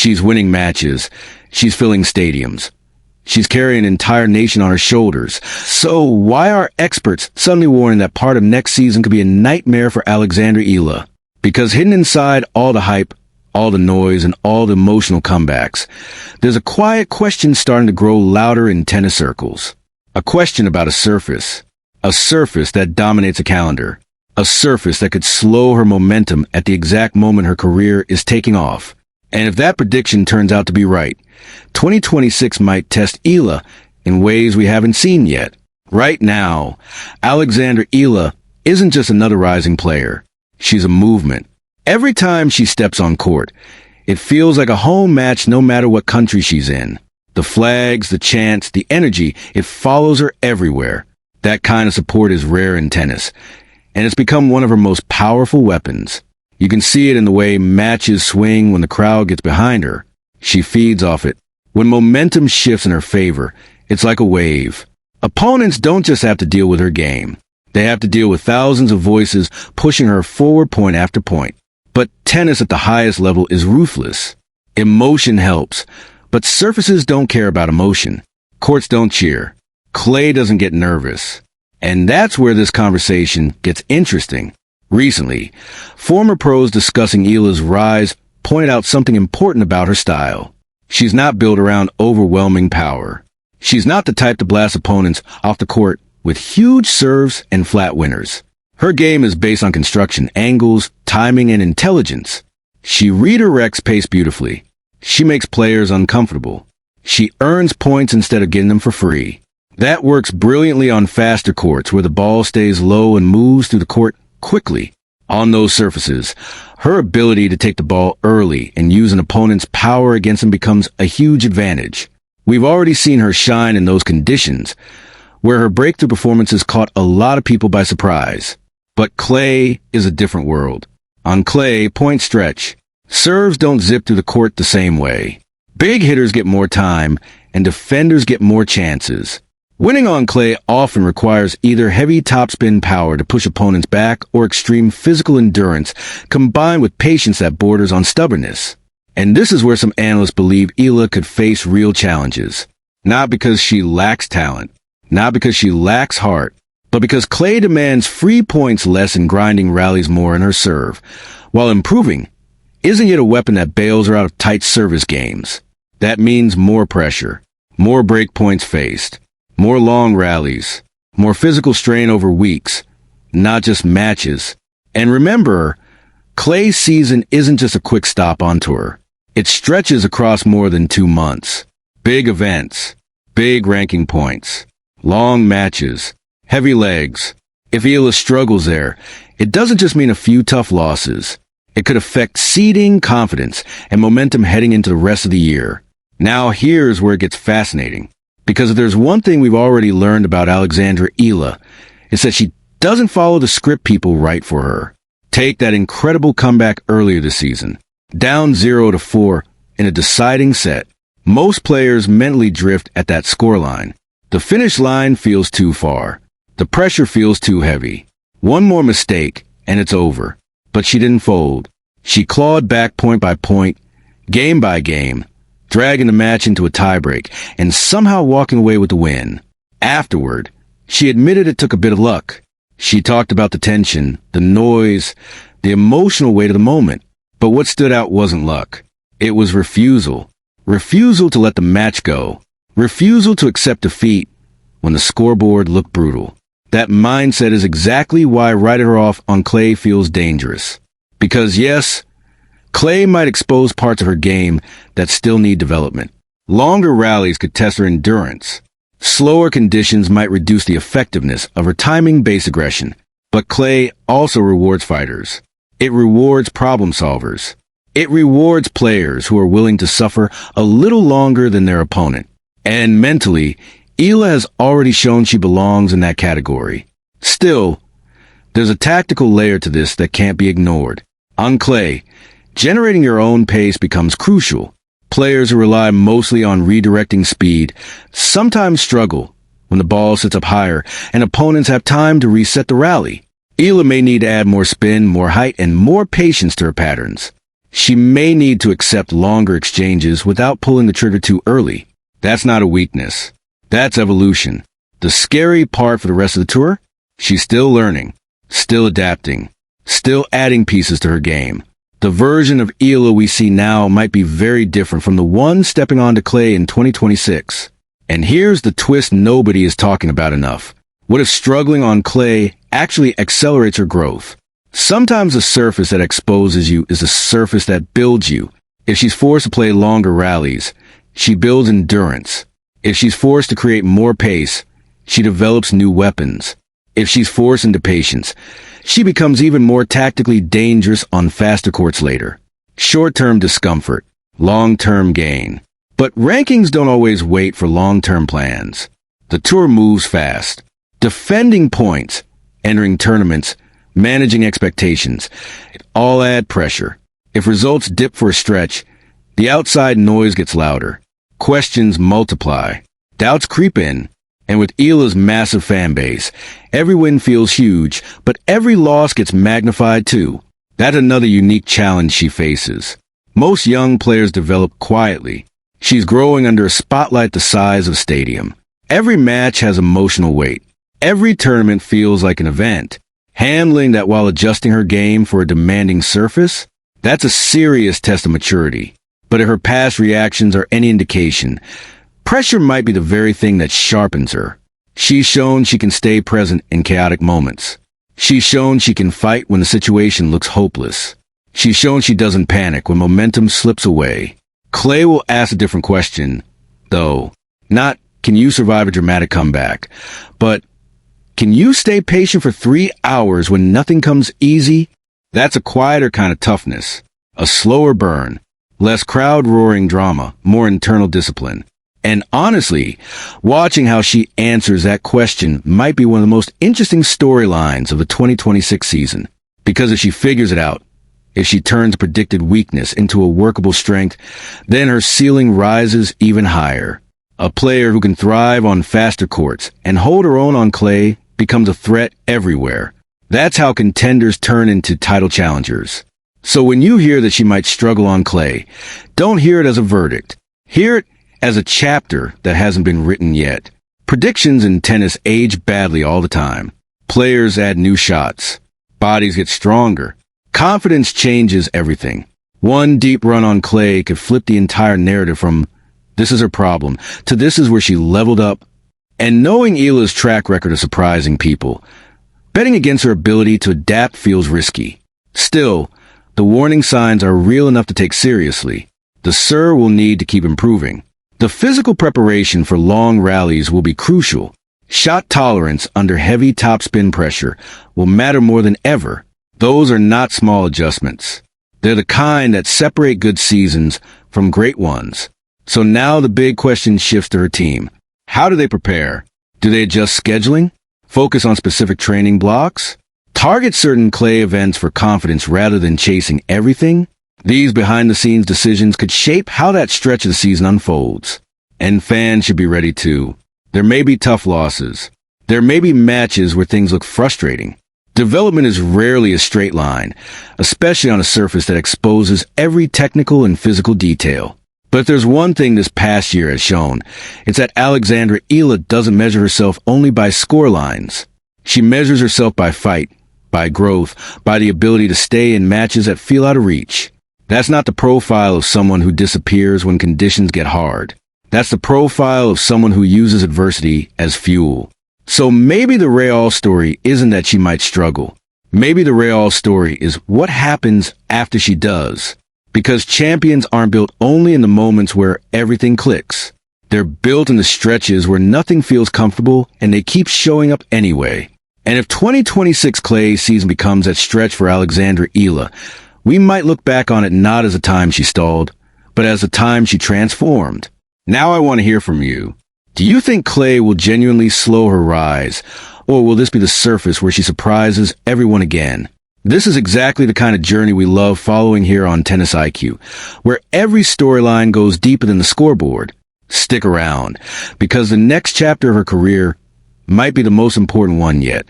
She's winning matches. She's filling stadiums. She's carrying an entire nation on her shoulders. So why are experts suddenly warning that part of next season could be a nightmare for Alexandra Eala? Because hidden inside all the hype, all the noise, and all the emotional comebacks, there's a quiet question starting to grow louder in tennis circles. A question about a surface that dominates a calendar, a surface that could slow her momentum at the exact moment her career is taking off. And if that prediction turns out to be right, 2026 might test Eala in ways we haven't seen yet. Right now, Alexandra Eala isn't just another rising player. She's a movement. Every time she steps on court, it feels like a home match no matter what country she's in. The flags, the chants, the energy, it follows her everywhere. That kind of support is rare in tennis, and it's become one of her most powerful weapons. You can see it in the way matches swing when the crowd gets behind her. She feeds off it. When momentum shifts in her favor, it's like a wave. Opponents don't just have to deal with her game. They have to deal with thousands of voices pushing her forward point after point. But tennis at the highest level is ruthless. Emotion helps, but surfaces don't care about emotion. Courts don't cheer. Clay doesn't get nervous. And that's where this conversation gets interesting. Recently, former pros discussing Eala's rise pointed out something important about her style. She's not built around overwhelming power. She's not the type to blast opponents off the court with huge serves and flat winners. Her game is based on construction, angles, timing, and intelligence. She redirects pace beautifully. She makes players uncomfortable. She earns points instead of getting them for free. That works brilliantly on faster courts where the ball stays low and moves through the court quickly. On those surfaces, her ability to take the ball early and use an opponent's power against him becomes a huge advantage. We've already seen her shine in those conditions, where her breakthrough performances caught a lot of people by surprise. But clay is a different world. On clay, points stretch. Serves don't zip through the court the same way. Big hitters get more time, and defenders get more chances. Winning on clay often requires either heavy topspin power to push opponents back or extreme physical endurance combined with patience that borders on stubbornness. And this is where some analysts believe Eala could face real challenges. Not because she lacks talent, not because she lacks heart, but because clay demands free points less and grinding rallies more in her serve, while improving isn't yet a weapon that bails her out of tight service games. That means more pressure, more break points faced, more long rallies, more physical strain over weeks, not just matches. And remember, clay's season isn't just a quick stop on tour. It stretches across more than 2 months. Big events, big ranking points, long matches, heavy legs. If Eala struggles there, it doesn't just mean a few tough losses. It could affect seeding, confidence, and momentum heading into the rest of the year. Now here's where it gets fascinating. Because if there's one thing we've already learned about Alexandra Eala, it's that she doesn't follow the script people write for her. Take that incredible comeback earlier this season. Down 0-4 in a deciding set. Most players mentally drift at that scoreline. The finish line feels too far. The pressure feels too heavy. One more mistake, and it's over. But she didn't fold. She clawed back point by point, game by game, dragging the match into a tiebreak, and somehow walking away with the win. Afterward, she admitted it took a bit of luck. She talked about the tension, the noise, the emotional weight of the moment. But what stood out wasn't luck. It was refusal. Refusal to let the match go. Refusal to accept defeat when the scoreboard looked brutal. That mindset is exactly why writing her off on clay feels dangerous. Because yes, clay might expose parts of her game that still need development. Longer rallies could test her endurance. Slower conditions might reduce the effectiveness of her timing-based aggression. But clay also rewards fighters. It rewards problem solvers. It rewards players who are willing to suffer a little longer than their opponent. And mentally, Eala has already shown she belongs in that category. Still, there's a tactical layer to this that can't be ignored. On clay, generating your own pace becomes crucial. Players who rely mostly on redirecting speed sometimes struggle when the ball sits up higher and opponents have time to reset the rally. Eala may need to add more spin, more height, and more patience to her patterns. She may need to accept longer exchanges without pulling the trigger too early. That's not a weakness. That's evolution. The scary part for the rest of the tour? She's still learning, still adapting, still adding pieces to her game. The version of Eala we see now might be very different from the one stepping onto clay in 2026. And here's the twist nobody is talking about enough. What if struggling on clay actually accelerates her growth? Sometimes the surface that exposes you is the surface that builds you. If she's forced to play longer rallies, she builds endurance. If she's forced to create more pace, she develops new weapons. If she's forced into patience, she becomes even more tactically dangerous on faster courts later. Short-term discomfort, long-term gain. But rankings don't always wait for long-term plans. The tour moves fast. Defending points, entering tournaments, managing expectations, it all add pressure. If results dip for a stretch, the outside noise gets louder. Questions multiply. Doubts creep in. And with Eala's massive fan base, every win feels huge, but every loss gets magnified too. That's another unique challenge she faces. Most young players develop quietly. She's growing under a spotlight the size of a stadium. Every match has emotional weight. Every tournament feels like an event. Handling that while adjusting her game for a demanding surface, that's a serious test of maturity. But if her past reactions are any indication, pressure might be the very thing that sharpens her. She's shown she can stay present in chaotic moments. She's shown she can fight when the situation looks hopeless. She's shown she doesn't panic when momentum slips away. Clay will ask a different question, though. Not, can you survive a dramatic comeback? But, can you stay patient for 3 hours when nothing comes easy? That's a quieter kind of toughness. A slower burn. Less crowd-roaring drama, more internal discipline. And honestly, watching how she answers that question might be one of the most interesting storylines of the 2026 season. Because if she figures it out, if she turns predicted weakness into a workable strength, then her ceiling rises even higher. A player who can thrive on faster courts and hold her own on clay becomes a threat everywhere. That's how contenders turn into title challengers. So when you hear that she might struggle on clay, don't hear it as a verdict. Hear it as a chapter that hasn't been written yet. Predictions in tennis age badly all the time. Players add new shots. Bodies get stronger. Confidence changes everything. One deep run on clay could flip the entire narrative from this is her problem to this is where she leveled up. And knowing Eala's track record of surprising people, betting against her ability to adapt feels risky. Still, the warning signs are real enough to take seriously. The serve will need to keep improving. The physical preparation for long rallies will be crucial. Shot tolerance under heavy topspin pressure will matter more than ever. Those are not small adjustments. They're the kind that separate good seasons from great ones. So now the big question shifts to her team. How do they prepare? Do they adjust scheduling? Focus on specific training blocks? Target certain clay events for confidence rather than chasing everything? These behind-the-scenes decisions could shape how that stretch of the season unfolds. And fans should be ready too. There may be tough losses. There may be matches where things look frustrating. Development is rarely a straight line, especially on a surface that exposes every technical and physical detail. But if there's one thing this past year has shown, it's that Alexandra Eala doesn't measure herself only by score lines. She measures herself by fight, by growth, by the ability to stay in matches that feel out of reach. That's not the profile of someone who disappears when conditions get hard. That's the profile of someone who uses adversity as fuel. So maybe the Real story isn't that she might struggle. Maybe the Real story is what happens after she does. Because champions aren't built only in the moments where everything clicks. They're built in the stretches where nothing feels comfortable and they keep showing up anyway. And if 2026 clay season becomes that stretch for Alexandra Eala, we might look back on it not as a time she stalled, but as a time she transformed. Now I want to hear from you. Do you think clay will genuinely slow her rise, or will this be the surface where she surprises everyone again? This is exactly the kind of journey we love following here on Tennis IQ, where every storyline goes deeper than the scoreboard. Stick around, because the next chapter of her career might be the most important one yet.